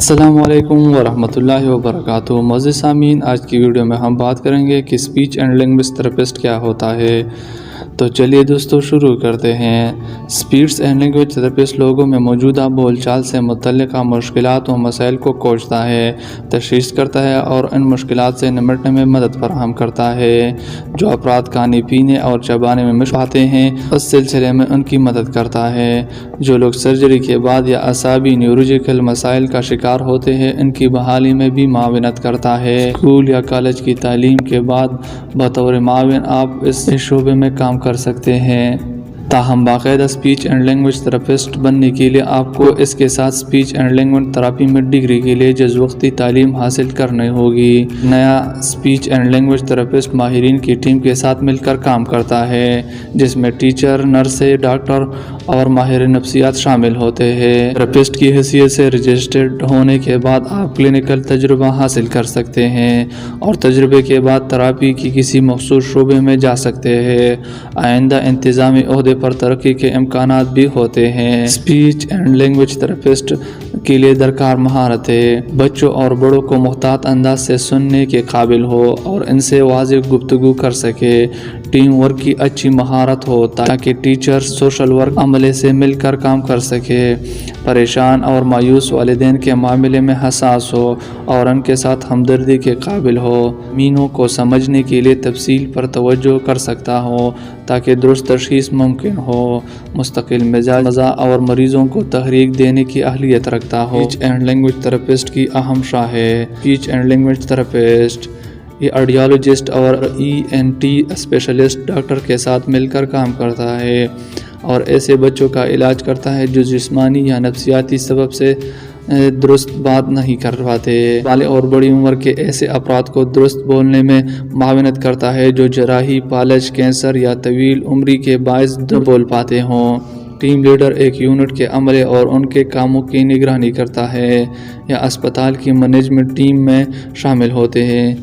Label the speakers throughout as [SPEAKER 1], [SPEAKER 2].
[SPEAKER 1] السلام علیکم ورحمۃ اللہ وبرکاتہ۔ معزز سامعین، آج کی ویڈیو میں ہم بات کریں گے کہ اسپیچ اینڈ لینگویج تھراپسٹ کیا ہوتا ہے۔ تو چلیے دوستو شروع کرتے ہیں۔ اسپیچ اینڈ لینگویج تھراپسٹ لوگوں میں موجودہ بول چال سے متعلقہ مشکلات و مسائل کو کوچتا ہے، تشخیص کرتا ہے اور ان مشکلات سے نمٹنے میں مدد فراہم کرتا ہے۔ جو افراد کھانے پینے اور چبانے میں مشکل پاتے ہیں اس سلسلے میں ان کی مدد کرتا ہے۔ جو لوگ سرجری کے بعد یا اعصابی نیورولوجیکل مسائل کا شکار ہوتے ہیں ان کی بحالی میں بھی معاونت کرتا ہے۔ اسکول یا کالج کی تعلیم کے بعد بطور معاون آپ اس شعبے میں کام کر سکتے ہیں۔ تاہم باقاعدہ اسپیچ اینڈ لینگویج تھراپسٹ بننے کے لیے آپ کو اس کے ساتھ اسپیچ اینڈ لینگویج تھراپی میں ڈگری کے لیے جز وقتی تعلیم حاصل کرنی ہوگی۔ نیا اسپیچ اینڈ لینگویج تھراپسٹ ماہرین کی ٹیم کے ساتھ مل کر کام کرتا ہے، جس میں ٹیچر، نرسیں، ڈاکٹر اور ماہر نفسیات شامل ہوتے ہیں۔ تھراپسٹ کی حیثیت سے رجسٹرڈ ہونے کے بعد آپ کلینکل تجربہ حاصل کر سکتے ہیں اور تجربے کے بعد تھراپی کی کسی مخصوص شعبے میں جا سکتے ہیں۔ آئندہ انتظامی عہدے پر ترقی کے امکانات بھی ہوتے ہیں۔ اسپیچ اینڈ لینگویج تھراپسٹ کے لیے درکار مہارتیں: بچوں اور بڑوں کو محتاط انداز سے سننے کے قابل ہو اور ان سے واضح گفتگو کر سکے۔ ٹیم ورک کی اچھی مہارت ہو تاکہ ٹیچر سوشل ورک عملے سے مل کر کام کر سکے۔ پریشان اور مایوس والدین کے معاملے میں حساس ہو اور ان کے ساتھ ہمدردی کے قابل ہو۔ مینوں کو سمجھنے کے لیے تفصیل پر توجہ کر سکتا ہو تاکہ درست تشخیص ممکن ہو۔ مستقل مزاج اور مریضوں کو تحریک دینے کی اہلیت رکھتا ہو۔ اسپیچ اینڈ لینگویج تھراپسٹ کی اہم شاخیں: اسپیچ اینڈ لینگویج تھراپسٹ یہ آڈیولوجسٹ اور ENT اسپیشلسٹ ڈاکٹر کے ساتھ مل کر کام کرتا ہے اور ایسے بچوں کا علاج کرتا ہے جو جسمانی یا نفسیاتی سبب سے درست بات نہیں کر پاتے۔ بالغ اور بڑی عمر کے ایسے افراد کو درست بولنے میں معاونت کرتا ہے جو جراحی، فالج، کینسر یا طویل عمری کے باعث نہ بول پاتے ہوں۔ ٹیم لیڈر ایک یونٹ کے عملے اور ان کے کاموں کی نگرانی کرتا ہے یا اسپتال کی مینجمنٹ ٹیم میں شامل ہوتے ہیں۔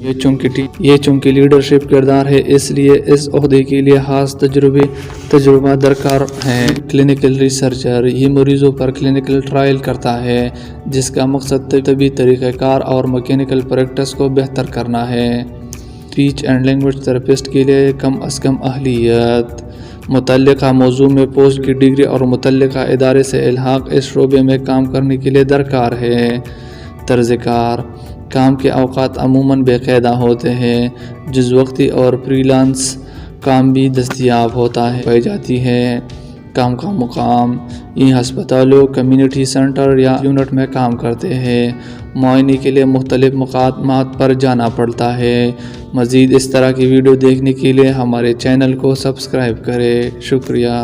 [SPEAKER 1] یہ چونکہ لیڈرشپ کردار ہے اس لیے اس عہدے کے لیے خاص تجربہ درکار ہے۔ کلینکل ریسرچر یہ مریضوں پر کلینکل ٹرائل کرتا ہے جس کا مقصد طبی طریقہ کار اور میکینیکل پریکٹس کو بہتر کرنا ہے۔ اسپیچ اینڈ لینگویج تھراپسٹ کے لیے کم از کم اہلیت: متعلقہ موضوع میں پوسٹ کی ڈگری اور متعلقہ ادارے سے الحاق اس شعبے میں کام کرنے کے لیے درکار ہے۔ طرز کار: کام کے اوقات عموماً بے قاعدہ ہوتے ہیں، جز وقتی اور فری لانس کام بھی دستیاب ہوتا ہے پائی جاتی ہے۔ کام کا مقام: یہ ہسپتالوں، کمیونٹی سینٹر یا یونٹ میں کام کرتے ہیں۔ معائنے کے لیے مختلف مقامات پر جانا پڑتا ہے۔ مزید اس طرح کی ویڈیو دیکھنے کے لیے ہمارے چینل کو سبسکرائب کریں۔ شکریہ۔